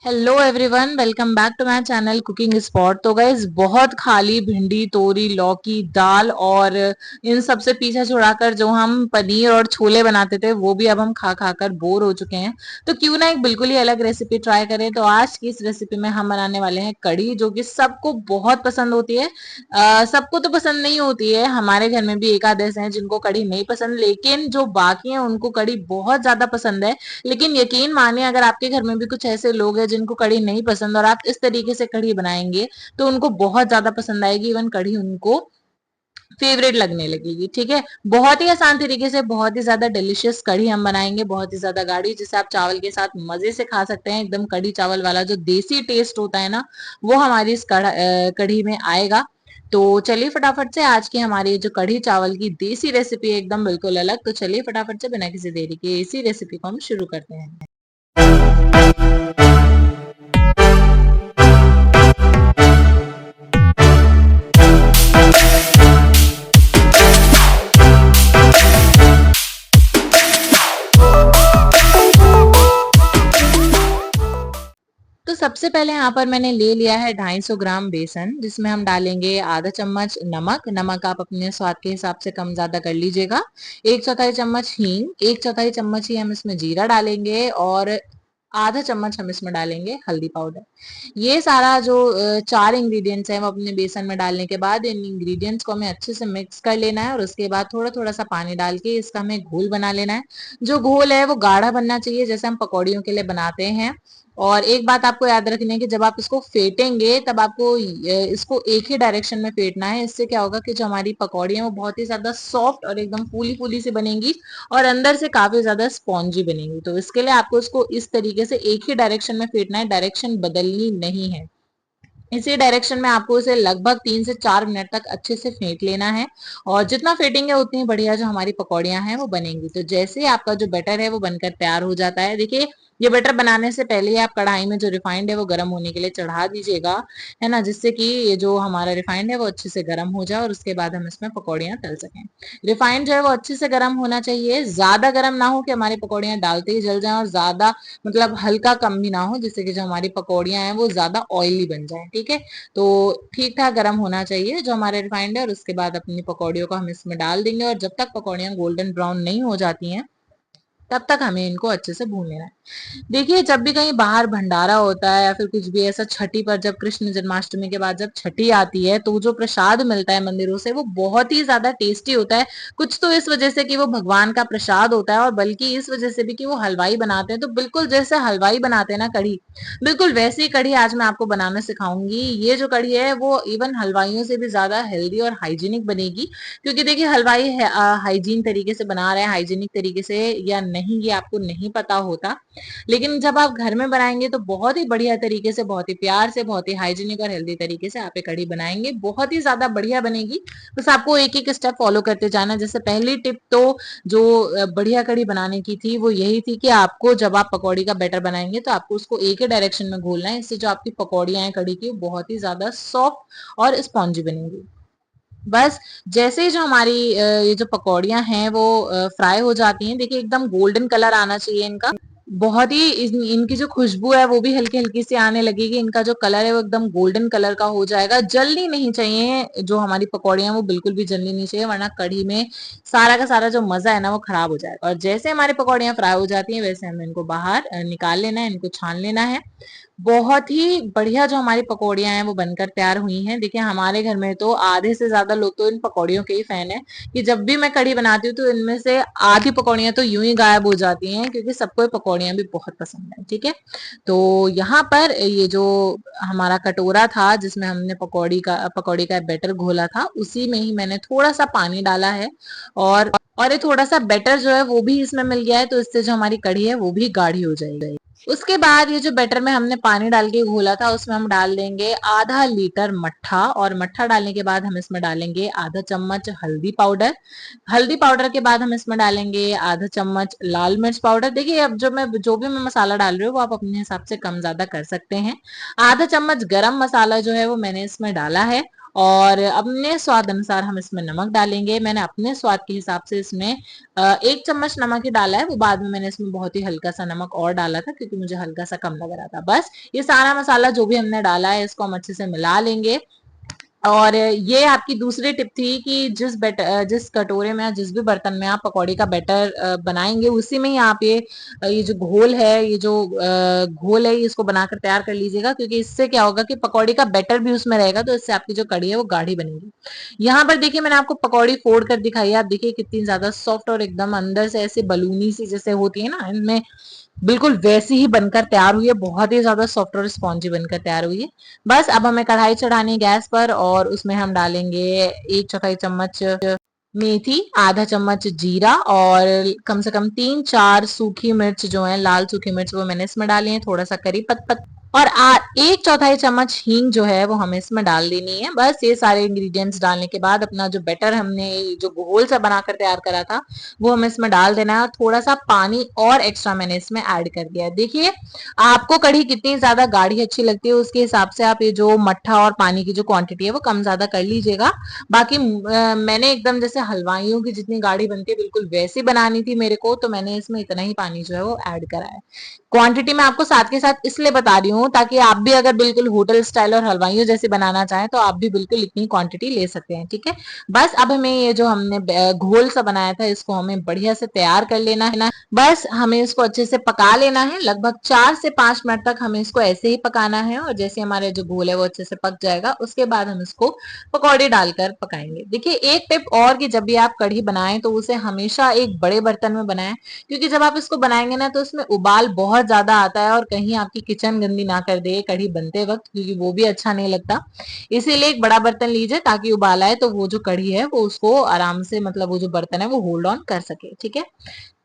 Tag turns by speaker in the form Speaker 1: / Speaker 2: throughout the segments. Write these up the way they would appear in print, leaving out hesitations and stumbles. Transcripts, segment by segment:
Speaker 1: Hello everyone, welcome back to my channel cooking spot. तो guys बहुत खाली भिंडी, तोरी, लौकी, दाल और इन सब से पीछा छुड़ाकर जो हम पनीर और छोले बनाते थे वो भी अब हम खा खा कर बोर हो चुके हैं। तो क्यों ना एक बिल्कुल ही अलग रेसिपी ट्राई करें। तो आज की इस रेसिपी में हम बनाने वाले हैं कढ़ी, जो कि सबको बहुत पसंद होती है। सबको तो पसंद नहीं होती है, हमारे घर में भी एक आध ऐसे हैं जिनको कढ़ी नहीं पसंद, लेकिन जो बाकी हैं उनको कढ़ी बहुत ज्यादा पसंद है। लेकिन यकीन मानिए, अगर आपके घर में भी कुछ ऐसे लोग हैं जिनको कढ़ी नहीं पसंद और आप इस तरीके से कढ़ी बनाएंगे तो उनको बहुत ज्यादा पसंद आएगी। इवन कढ़ी उनको फेवरेट लगने लगेगी। ठीक है, बहुत ही आसान तरीके से बहुत ही ज्यादा डिलिशियस कढ़ी हम बनाएंगे, बहुत ही ज्यादा गाढ़ी, जिसे आप चावल के साथ मजे से खा सकते हैं। एकदम कढ़ी चावल वाला जो देसी टेस्ट होता है ना, वो हमारी इस कढ़ी में आएगा। तो चलिए फटाफट से आज की हमारी जो कढ़ी चावल की देसी रेसिपी है एकदम बिल्कुल अलग, तो चलिए फटाफट से बिना किसी देरी के इसी रेसिपी को हम शुरू करते हैं। तो सबसे पहले यहाँ पर मैंने ले लिया है 250 ग्राम बेसन, जिसमें हम डालेंगे आधा चम्मच नमक। नमक आप अपने स्वाद के हिसाब से कम ज्यादा कर लीजिएगा। एक चौथाई चम्मच हींग, एक चौथाई चम्मच ही हम इसमें जीरा डालेंगे और आधा चम्मच हम इसमें डालेंगे हल्दी पाउडर। ये सारा जो चार इंग्रेडिएंट्स हैं वो अपने बेसन में डालने के बाद इन इंग्रेडिएंट्स को हमें अच्छे से मिक्स कर लेना है और उसके बाद थोड़ा थोड़ा सा पानी डाल के इसका हमें घोल बना लेना है। जो घोल है वो गाढ़ा बनना चाहिए, जैसे हम पकौड़ियों के लिए बनाते हैं। और एक बात आपको याद रखनी है कि जब आप इसको फेंटेंगे तब आपको इसको एक ही डायरेक्शन में फेंटना है। इससे क्या होगा कि जो हमारी पकौड़ी है वो बहुत ही ज्यादा सॉफ्ट और एकदम फूली फूली सी बनेंगी और अंदर से काफी ज्यादा स्पॉन्जी बनेंगी। तो इसके लिए आपको इसको इस तरीके से एक ही डायरेक्शन में फेंटना है, डायरेक्शन बदलनी नहीं है। इसी डायरेक्शन में आपको इसे लगभग 3 से 4 मिनट तक अच्छे से फेंट लेना है। और जितना फेंटेंगे उतनी बढ़िया जो हमारी पकौड़ियां हैं वो बनेंगी। तो जैसे ही आपका जो बैटर है वो बनकर तैयार हो जाता है, देखिए ये बैटर बनाने से पहले ही आप कढ़ाई में जो रिफाइंड है वो गर्म होने के लिए चढ़ा दीजिएगा, है ना, जिससे कि ये जो हमारा रिफाइंड है वो अच्छे से गर्म हो जाए और उसके बाद हम इसमें पकौड़ियां तल सकें। रिफाइंड जो है वो अच्छे से गर्म होना चाहिए, ज्यादा गर्म ना हो कि हमारी पकौड़ियां डालते ही जल जाएं और ज्यादा मतलब हल्का कम भी ना हो जिससे कि जो हमारी पकौड़ियां हैं वो ज्यादा ऑयली बन जाए। ठीक है, तो ठीक ठाक गर्म होना चाहिए जो हमारे रिफाइंड है। और उसके बाद अपनी पकौड़ियों को हम इसमें डाल देंगे और जब तक पकौड़ियां गोल्डन ब्राउन नहीं हो जाती हैं तब तक हमें इनको अच्छे से भून लेना है। देखिए, जब भी कहीं बाहर भंडारा होता है या फिर कुछ भी ऐसा, छठी पर जब कृष्ण जन्माष्टमी के बाद जब छठी आती है तो जो प्रसाद मिलता है मंदिरों से वो बहुत ही ज्यादा टेस्टी होता है। कुछ तो इस वजह से कि वो भगवान का प्रसाद होता है और बल्कि इस वजह से भी कि वो हलवाई बनाते हैं। तो बिल्कुल जैसे हलवाई बनाते हैं ना कढ़ी, बिल्कुल वैसी ही कढ़ी आज मैं आपको बनाना सिखाऊंगी। ये जो कढ़ी है वो इवन हलवाइयों से भी ज्यादा हेल्दी और हाइजीनिक बनेगी, क्योंकि देखिए हलवाई हाइजीन तरीके से बना रहे हैं, हाइजीनिक तरीके से या नहीं ये आपको नहीं पता होता। लेकिन जब आप घर में बनाएंगे तो बहुत ही बढ़िया तरीके से, बहुत ही प्यार से, बहुत ही हाइजीनिक और हेल्दी तरीके से आप ये कढ़ी बनाएंगे, बहुत ही ज्यादा बढ़िया बनेगी। बस आपको एक एक स्टेप फॉलो करते जाना। जैसे पहली टिप तो जो बढ़िया कढ़ी बनाने की थी वो यही थी कि आपको जब आप पकौड़ी का बैटर बनाएंगे तो आपको उसको एक ही डायरेक्शन में घोलना है। इससे जो आपकी पकौड़ियां हैं कढ़ी की, बहुत ही ज्यादा सॉफ्ट और स्पॉन्जी बनेंगी। बस जैसे ही जो हमारी ये जो पकौड़ियां हैं वो फ्राई हो जाती हैं, देखिए एकदम गोल्डन कलर आना चाहिए इनका। बहुत ही इनकी जो खुशबू है वो भी हल्की हल्की सी आने लगेगी। इनका जो कलर है वो एकदम गोल्डन कलर का हो जाएगा। जल्दी नहीं चाहिए जो हमारी पकौड़ियां, वो बिल्कुल भी जल्दी नहीं चाहिए, वरना कढ़ी में सारा का सारा जो मजा है ना वो खराब हो जाएगा। और जैसे हमारी पकौड़ियां फ्राई हो जाती हैं वैसे हमें इनको बाहर निकाल लेना है, इनको छान लेना है। बहुत ही बढ़िया जो हमारी पकौड़ियां हैं वो बनकर तैयार हुई हैं। देखिए हमारे घर में तो आधे से ज्यादा लोग तो इन पकौड़ियों के ही फैन है, कि जब भी मैं कढ़ी बनाती हूँ तो इनमें से आधी पकौड़ियां तो यूं ही गायब हो जाती हैं, क्योंकि सबको ये पकौड़ियां भी बहुत पसंद है। ठीक है, तो यहाँ पर ये जो हमारा कटोरा था जिसमें हमने पकौड़ी का बैटर घोला था, उसी में ही मैंने थोड़ा सा पानी डाला है। और ये थोड़ा सा बैटर जो है वो भी इसमें मिल गया है, तो इससे जो हमारी कढ़ी है वो भी गाढ़ी हो जाएगी। उसके बाद ये जो बैटर में हमने पानी डाल के घोला था उसमें हम डाल देंगे आधा लीटर मट्ठा। और मट्ठा डालने के बाद हम इसमें डालेंगे आधा चम्मच हल्दी पाउडर। हल्दी पाउडर के बाद हम इसमें डालेंगे आधा चम्मच लाल मिर्च पाउडर। देखिए अब जो भी मैं मसाला डाल रही हूँ वो आप अपने हिसाब से कम ज्यादा कर सकते हैं। आधा चम्मच गरम मसाला जो है वो मैंने इसमें डाला है। और अपने स्वाद अनुसार हम इसमें नमक डालेंगे। मैंने अपने स्वाद के हिसाब से इसमें 1 चम्मच नमक ही डाला है, वो बाद में मैंने इसमें बहुत ही हल्का सा नमक और डाला था क्योंकि मुझे हल्का सा कम लग रहा था। बस ये सारा मसाला जो भी हमने डाला है इसको हम अच्छे से मिला लेंगे। और ये आपकी दूसरी टिप थी कि जिस कटोरे में या जिस भी बर्तन में आप पकौड़ी का बैटर बनाएंगे उसी में ही आप ये जो घोल है, ये जो घोल है इसको बनाकर तैयार कर लीजिएगा, क्योंकि इससे क्या होगा कि पकौड़ी का बैटर भी उसमें रहेगा, तो इससे आपकी जो कड़ी है वो गाढ़ी बनेगी। यहाँ पर देखिए मैंने आपको पकौड़ी फोड़ कर दिखाई है, आप देखिए कितनी ज्यादा सॉफ्ट और एकदम अंदर से ऐसे बलूनी सी जैसे होती है ना, इनमें बिल्कुल वैसी ही बनकर तैयार हुई है, बहुत ही ज्यादा सॉफ्ट और स्पॉन्जी बनकर तैयार हुई है। बस अब हमें कढ़ाई चढ़ानी है गैस पर और उसमें हम डालेंगे 1/4 चम्मच मेथी, आधा चम्मच जीरा और कम से कम 3-4 सूखी मिर्च जो है लाल सूखी मिर्च वो मैंने इसमें डाली है, थोड़ा सा करी पत्ता और 1/4 चम्मच हींग जो है वो हमें इसमें डाल देनी है। बस ये सारे इंग्रेडिएंट्स डालने के बाद अपना जो बैटर हमने जो घोल सा बनाकर तैयार करा था वो हमें इसमें डाल देना है और थोड़ा सा पानी और एक्स्ट्रा मैंने इसमें ऐड कर दिया है। देखिए आपको कढ़ी कितनी ज्यादा गाढ़ी अच्छी लगती है उसके हिसाब से आप ये जो मट्ठा और पानी की जो क्वांटिटी है वो कम ज्यादा कर लीजिएगा। बाकी मैंने एकदम जैसे हलवाइयों की जितनी गाढ़ी बनती है बिल्कुल वैसी बनानी थी मेरे को, तो मैंने इसमें इतना ही पानी जो है वो ऐड करा है। क्वांटिटी मैं आपको साथ के साथ इसलिए बता रही हूँ ताकि आप भी अगर बिल्कुल होटल स्टाइल और हलवाइयों जैसे बनाना चाहें तो आप भी बिल्कुल इतनी क्वांटिटी ले सकते हैं, ठीक है। बस अब हमें ये जो हमने घोल सा बनाया था इसको हमें बढ़िया से तैयार कर लेना है। बस हमें इसको अच्छे से पका लेना है, लगभग 4 से 5 मिनट तक हमें इसको ऐसे ही पकाना है और जैसे हमारे जो घोल है वो अच्छे से पक जाएगा उसके बाद हम इसको पकौड़े डालकर पकाएंगे। देखिए एक टिप और कि जब भी आप कढ़ी बनाएं तो उसे हमेशा एक बड़े बर्तन में बनाएं, क्योंकि जब आप इसको बनाएंगे ना तो उसमें उबाल बहुत ज्यादा आता है और कहीं आपकी किचन गंदी ना कर दे कढ़ी बनते वक्त, क्योंकि वो भी अच्छा नहीं लगता। इसीलिए एक बड़ा बर्तन लीजिए ताकि उबाल आए तो वो जो कढ़ी है वो उसको आराम से मतलब वो जो बर्तन है वो होल्ड ऑन कर सके, ठीक है।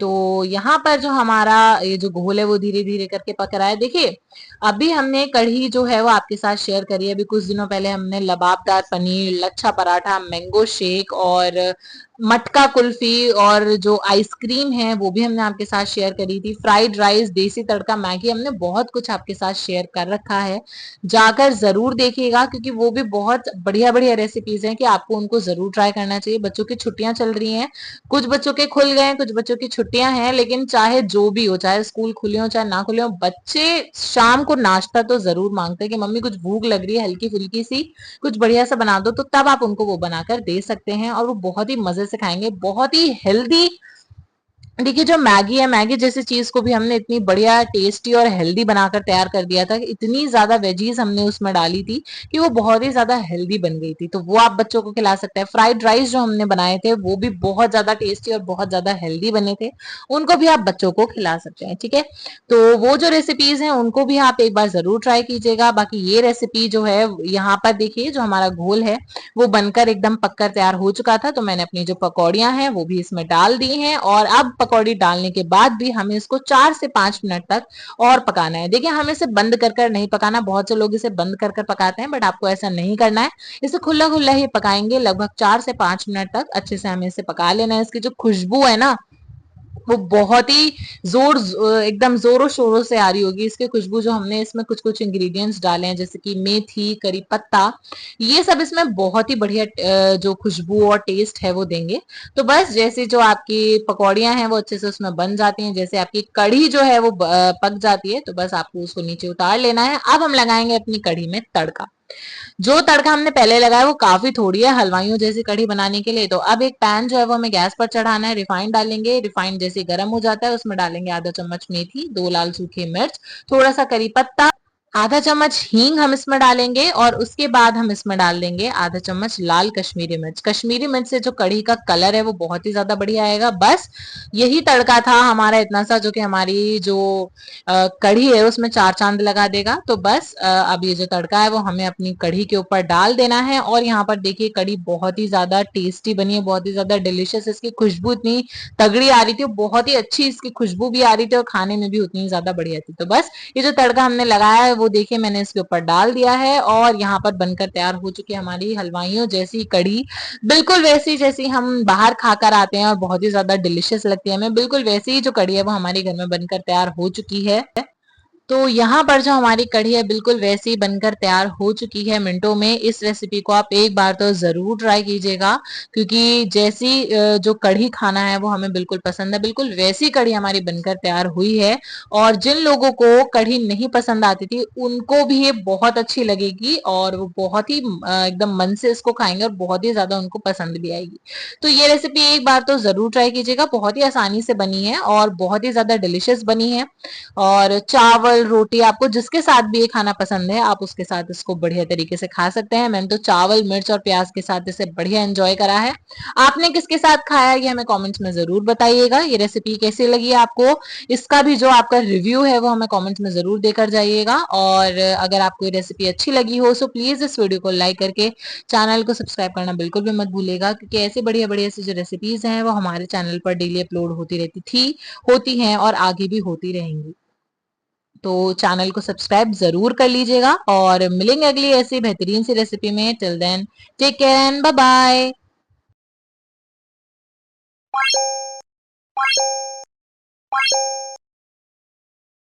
Speaker 1: तो यहाँ पर जो हमारा ये जो घोल है वो धीरे धीरे करके पक रहा है। देखिए अभी हमने कढ़ी जो है वो आपके साथ शेयर करी है, अभी कुछ दिनों पहले हमने लबाबदार पनीर, लच्छा पराठा, मैंगो शेक और मटका कुल्फी और जो आइसक्रीम है वो भी हमने आपके साथ शेयर करी थी, फ्राइड राइस, देसी तड़का, मैगी, हमने बहुत कुछ आपके साथ शेयर कर रखा है। जाकर जरूर देखिएगा क्योंकि वो भी बहुत बढ़िया बढ़िया रेसिपीज हैं कि आपको उनको जरूर ट्राई करना चाहिए। बच्चों की छुट्टियां चल रही हैं, कुछ बच्चों के खुल गए हैं, कुछ बच्चों की छुट्टियां हैं, लेकिन चाहे जो भी हो, चाहे स्कूल खुले हो चाहे ना खुले हो, बच्चे शाम को नाश्ता तो जरूर मांगते हैं कि मम्मी कुछ भूख लग रही है हल्की फुल्की सी, कुछ बढ़िया सा बना दो, तो तब आप उनको वो बनाकर दे सकते हैं और वो बहुत ही मजे से खाएंगे, बहुत ही हेल्दी। देखिए जो मैगी है, मैगी जैसी चीज को भी हमने इतनी बढ़िया टेस्टी और हेल्दी बनाकर तैयार कर दिया था, इतनी ज्यादा वेजीज हमने उसमें डाली थी कि वो बहुत ही ज्यादा हेल्दी बन गई थी, तो वो आप बच्चों को खिला सकते हैं। फ्राइड राइस जो हमने बनाए थे वो भी बहुत ज्यादा टेस्टी और बहुत ज्यादा हेल्दी बने थे, उनको भी आप बच्चों को खिला सकते हैं, ठीक है। तो वो जो रेसिपीज हैं उनको भी आप एक बार जरूर ट्राई कीजिएगा। बाकी ये रेसिपी जो है यहाँ पर देखिए जो हमारा घोल है वो बनकर एकदम पककर तैयार हो चुका था, तो मैंने अपनी जो पकौड़ियां हैं वो भी इसमें डाल दी हैं और अब पकौड़ी डालने के बाद भी हमें इसको 4 से 5 मिनट तक और पकाना है। देखिए हमें इसे बंद कर कर नहीं पकाना, बहुत से लोग इसे बंद कर कर पकाते हैं बट आपको ऐसा नहीं करना है, इसे खुला खुला ही पकाएंगे। लगभग 4 से 5 मिनट तक अच्छे से हमें इसे पका लेना है। इसकी जो खुशबू है ना वो बहुत ही एकदम जोरों शोरों से आ रही होगी इसकी खुशबू, जो हमने इसमें कुछ कुछ इंग्रेडिएंट्स डाले हैं जैसे कि मेथी, करी पत्ता, ये सब इसमें बहुत ही बढ़िया जो खुशबू और टेस्ट है वो देंगे। तो बस जैसे जो आपकी पकौड़ियां हैं वो अच्छे से उसमें बन जाती हैं, जैसे आपकी कढ़ी जो है वो पक जाती है, तो बस आपको उसको नीचे उतार लेना है। अब हम लगाएंगे अपनी कढ़ी में तड़का। जो तड़का हमने पहले लगाया वो काफी थोड़ी है हलवाइयों जैसी कढ़ी बनाने के लिए, तो अब एक पैन जो है वो हमें गैस पर चढ़ाना है, रिफाइंड डालेंगे, रिफाइंड जैसे गर्म हो जाता है उसमें डालेंगे आधा चम्मच मेथी, 2 लाल सूखे मिर्च, थोड़ा सा करी पत्ता, आधा चम्मच हींग हम इसमें डालेंगे और उसके बाद हम इसमें डाल देंगे आधा चम्मच लाल कश्मीरी मिर्च। कश्मीरी मिर्च से जो कढ़ी का कलर है वो बहुत ही ज्यादा बढ़िया आएगा। बस यही तड़का था हमारा इतना सा जो कि हमारी जो कढ़ी है उसमें 4 चांद लगा देगा। तो बस अब ये जो तड़का है वो हमें अपनी कढ़ी के ऊपर डाल देना है और यहाँ पर देखिए कढ़ी बहुत ही ज्यादा टेस्टी बनी है, बहुत ही ज्यादा डिलिशियस, इसकी खुशबू इतनी तगड़ी आ रही थी, बहुत ही अच्छी इसकी खुशबू भी आ रही थी और खाने में भी उतनी ज्यादा बढ़िया थी। तो बस ये जो तड़का हमने लगाया है वो देखिए मैंने इसके ऊपर डाल दिया है और यहाँ पर बनकर तैयार हो चुकी है हमारी हलवाइयों जैसी कढ़ी, बिल्कुल वैसी जैसी हम बाहर खाकर आते हैं और बहुत ही ज्यादा डिलिशियस लगती है हमें, बिल्कुल वैसी ही जो कढ़ी है वो हमारे घर में बनकर तैयार हो चुकी है। तो यहाँ पर जो हमारी कढ़ी है बिल्कुल वैसी ही बनकर तैयार हो चुकी है मिनटों में। इस रेसिपी को आप एक बार तो जरूर ट्राई कीजिएगा, क्योंकि जैसी जो कढ़ी खाना है वो हमें बिल्कुल पसंद है, बिल्कुल वैसी कढ़ी हमारी बनकर तैयार हुई है। और जिन लोगों को कढ़ी नहीं पसंद आती थी उनको भी ये बहुत अच्छी लगेगी, और वो बहुत ही एकदम मन से इसको खाएंगे और बहुत ही ज्यादा उनको पसंद भी आएगी। तो ये रेसिपी एक बार तो जरूर ट्राई कीजिएगा, बहुत ही आसानी से बनी है और बहुत ही ज्यादा डिलिशियस बनी है। और चावल रोटी आपको जिसके साथ भी ये खाना पसंद है आप उसके साथ इसको बढ़िया तरीके से खा सकते हैं। मैंने तो चावल मिर्च और प्याज के साथ इसे बढ़िया एंजॉय करा है। आपने किसके साथ खाया ये हमें कमेंट्स में जरूर बताइएगा। ये रेसिपी कैसी लगी आपको, इसका भी जो आपका रिव्यू है वो हमें कमेंट्स में जरूर देकर जाइएगा। और अगर आपको ये रेसिपी अच्छी लगी हो सो प्लीज इस वीडियो को लाइक करके चैनल को सब्सक्राइब करना बिल्कुल भी मत भूलिएगा, क्योंकि ऐसे बढ़िया बढ़िया ऐसी जो रेसिपीज हैं वो हमारे चैनल पर डेली अपलोड होती रहती थी, होती हैं और आगे भी होती रहेंगी। तो चैनल को सब्सक्राइब जरूर कर लीजिएगा और मिलेंगे अगली ऐसी बेहतरीन सी रेसिपी में। Till then take care and bye bye.